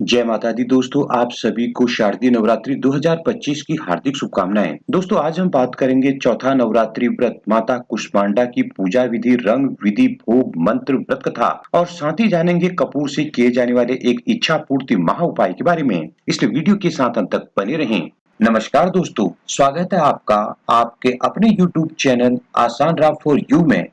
जय माता दी दोस्तों, आप सभी को शारदीय नवरात्रि 2025 की हार्दिक शुभकामनाएं। दोस्तों आज हम बात करेंगे चौथा नवरात्रि व्रत माता कुष्मांडा की पूजा विधि, रंग विधि, भोग मंत्र, व्रत कथा और साथ ही जानेंगे कपूर से किए जाने वाले एक इच्छा पूर्ति महा उपाय के बारे में। इसलिए वीडियो के साथ अंत तक बने रहें। नमस्कार दोस्तों, स्वागत है आपका आपके अपने YouTube चैनल आसान राह फॉर यू में।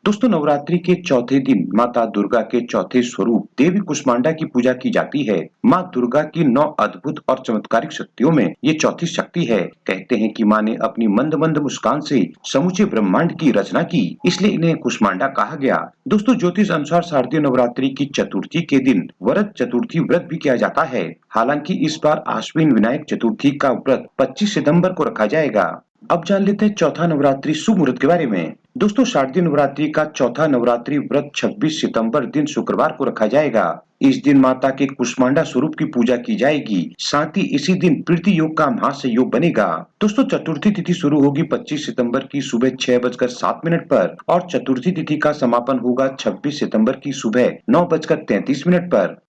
दोस्तों नवरात्रि के चौथे दिन माता दुर्गा के चौथे स्वरूप देवी कुष्मांडा की पूजा की जाती है। माँ दुर्गा की 9 अद्भुत और चमत्कारिक शक्तियों में ये चौथी शक्ति है। कहते हैं कि माँ ने अपनी मंद मंद मुस्कान से समूचे ब्रह्मांड की रचना की, इसलिए इन्हें कुष्मांडा कहा गया। दोस्तों ज्योतिष अनुसार शारदीय नवरात्रि की चतुर्थी के दिन वरद चतुर्थी व्रत भी किया जाता है। हालांकि इस बार आश्विन विनायक चतुर्थी का व्रत 25 सितंबर को रखा जाएगा। अब जान लेते हैं चौथा नवरात्रि शुभ मुहूर्त के बारे में। दोस्तों शारदीय नवरात्रि का चौथा नवरात्रि व्रत 26 सितंबर दिन शुक्रवार को रखा जाएगा। इस दिन माता के कुष्मांडा स्वरूप की पूजा की जाएगी। साथ ही इसी दिन प्रीति योग का महासंयोग बनेगा। दोस्तों चतुर्थी तिथि शुरू होगी 25 सितंबर की सुबह 6:07 पर और चतुर्थी तिथि का समापन होगा 26 सितंबर की सुबह 9:33 पर।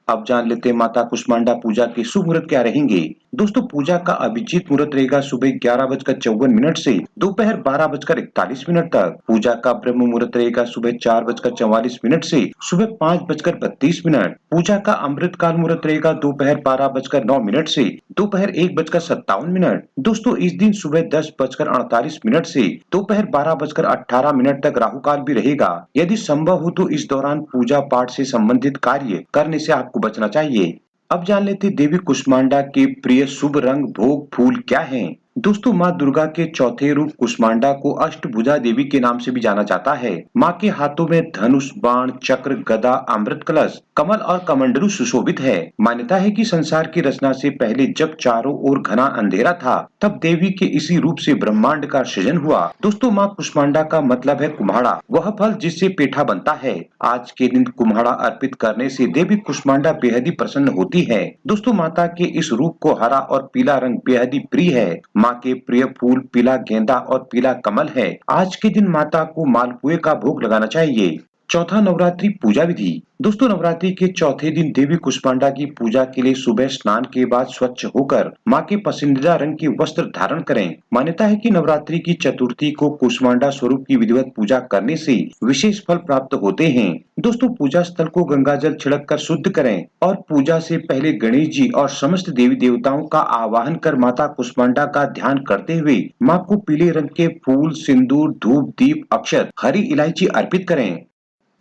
अब जान लेते हैं माता कुष्मांडा पूजा के शुभ मुहूर्त क्या रहेंगे। दोस्तों पूजा का अभिजीत मुहूर्त रहेगा सुबह 11:54 से दोपहर 12:41 तक। पूजा का ब्रह्म मुहूर्त रहेगा सुबह 4:44 से सुबह 5:32। पूजा का अमृतकाल मुहूर्त रहेगा दोपहर 12:09 से दोपहर 1:57। दोस्तों इस दिन सुबह 10:48 से दोपहर 12:18 तक राहु काल भी रहेगा। यदि संभव हो तो इस दौरान पूजा पाठ से संबंधित कार्य करने से आपको बचना चाहिए। अब जान लेते हैं देवी कुष्मांडा के प्रिय शुभ रंग, भोग, फूल क्या हैं। दोस्तों माँ दुर्गा के चौथे रूप कुष्मांडा को अष्टभुजा देवी के नाम से भी जाना जाता है। माँ के हाथों में धनुष, बाण, चक्र, गदा, अमृत कलश, कमल और कमंडलू सुशोभित है। मान्यता है कि संसार की रचना से पहले जब चारों ओर घना अंधेरा था तब देवी के इसी रूप से ब्रह्मांड का सृजन हुआ। दोस्तों माँ कुष्मांडा का मतलब है कुम्हाड़ा, वह फल जिससे पेठा बनता है। आज के दिन कुम्हाड़ा अर्पित करने से देवी कुष्मांडा बेहद ही प्रसन्न होती है। दोस्तों माता के इस रूप को हरा और पीला रंग बेहद ही प्रिय है। माँ के प्रिय फूल पीला गेंदा और पीला कमल है। आज के दिन माता को मालपुए का भोग लगाना चाहिए। चौथा नवरात्रि पूजा विधि। दोस्तों नवरात्रि के चौथे दिन देवी कुष्मांडा की पूजा के लिए सुबह स्नान के बाद स्वच्छ होकर माँ के पसंदीदा रंग के वस्त्र धारण करें। मान्यता है कि नवरात्रि की चतुर्थी को कुष्मांडा स्वरूप की विधिवत पूजा करने से विशेष फल प्राप्त होते हैं। दोस्तों पूजा स्थल को गंगा जल छिड़क कर शुद्ध करें और पूजा से पहले गणेश जी और समस्त देवी देवताओं का आवाहन कर माता कुष्मांडा का ध्यान करते हुए माँ को पीले रंग के फूल, सिंदूर, धूप, दीप, अक्षत, हरी इलायची अर्पित करें।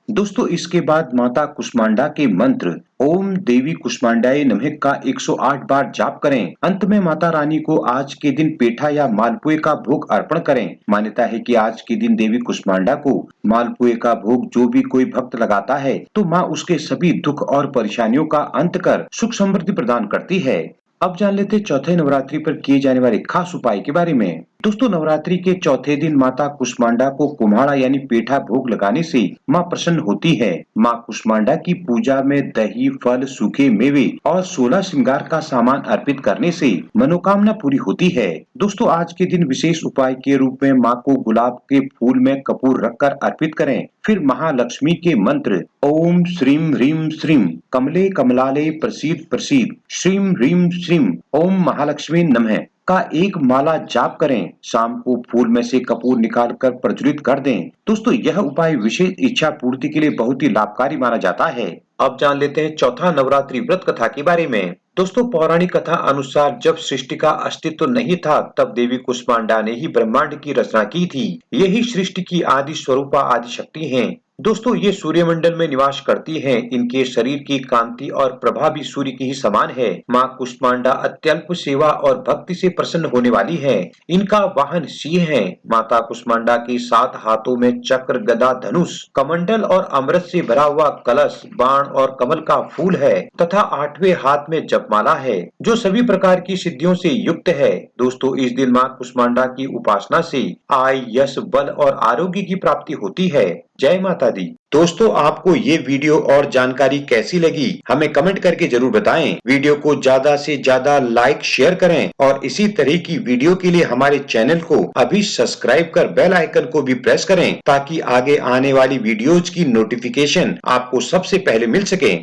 दोस्तों इसके बाद माता कुष्मांडा के मंत्र ओम देवी कुष्मांडाय नमः का 108 बार जाप करें। अंत में माता रानी को आज के दिन पेठा या मालपुए का भोग अर्पण करें। मान्यता है कि आज के दिन देवी कुष्मांडा को मालपुए का भोग जो भी कोई भक्त लगाता है तो माँ उसके सभी दुख और परेशानियों का अंत कर सुख समृद्धि प्रदान करती है। अब जान लेते हैं चौथे नवरात्रि पर किए जाने वाले खास उपाय के बारे में। दोस्तों नवरात्रि के चौथे दिन माता कुष्मांडा को कुम्हाड़ा यानी पेठा भोग लगाने से माँ प्रसन्न होती है। माँ कुष्मांडा की पूजा में दही, फल, सूखे मेवे और 16 श्रृंगार का सामान अर्पित करने से मनोकामना पूरी होती है। दोस्तों आज के दिन विशेष उपाय के रूप में माँ को गुलाब के फूल में कपूर रखकर अर्पित करें। फिर महालक्ष्मी के मंत्र ओम श्रीम ह्रीम श्रीम कमले कमलाले प्रसीद प्रसीद श्रीम ह्रीम श्रीम ओम महालक्ष्मी नमः का एक माला जाप करें। शाम को फूल में से कपूर निकालकर प्रज्वलित कर दें। दोस्तों यह उपाय विशेष इच्छा पूर्ति के लिए बहुत ही लाभकारी माना जाता है। अब जान लेते हैं चौथा नवरात्रि व्रत कथा के बारे में। दोस्तों पौराणिक कथा अनुसार जब सृष्टि का अस्तित्व नहीं था तब देवी कुष्मांडा ने ही ब्रह्मांड की रचना की थी। यही सृष्टि की आदि स्वरूपा आदि शक्ति हैं। दोस्तों ये सूर्यमंडल में निवास करती हैं। इनके शरीर की कांति और प्रभा भी सूर्य की ही समान है। माँ कुष्मांडा अत्यल्प सेवा और भक्ति से प्रसन्न होने वाली है। इनका वाहन सिंह है। माता कुष्मांडा के 7 हाथों में चक्र, गदा, धनुष, कमंडल और अमृत से भरा हुआ कलश, बाण और कमल का फूल है तथा 8वें हाथ में जपमाला है जो सभी प्रकार की सिद्धियों से युक्त है। दोस्तों इस दिन माँ कुष्मांडा की उपासना से आय, यश, बल और आरोग्य की प्राप्ति होती है। जय माता दी। दोस्तों आपको ये वीडियो और जानकारी कैसी लगी हमें कमेंट करके जरूर बताएं। वीडियो को ज्यादा से ज्यादा लाइक, शेयर करें और इसी तरह की वीडियो के लिए हमारे चैनल को अभी सब्सक्राइब कर बेल आइकन को भी प्रेस करें ताकि आगे आने वाली वीडियोज की नोटिफिकेशन आपको सबसे पहले मिल सके।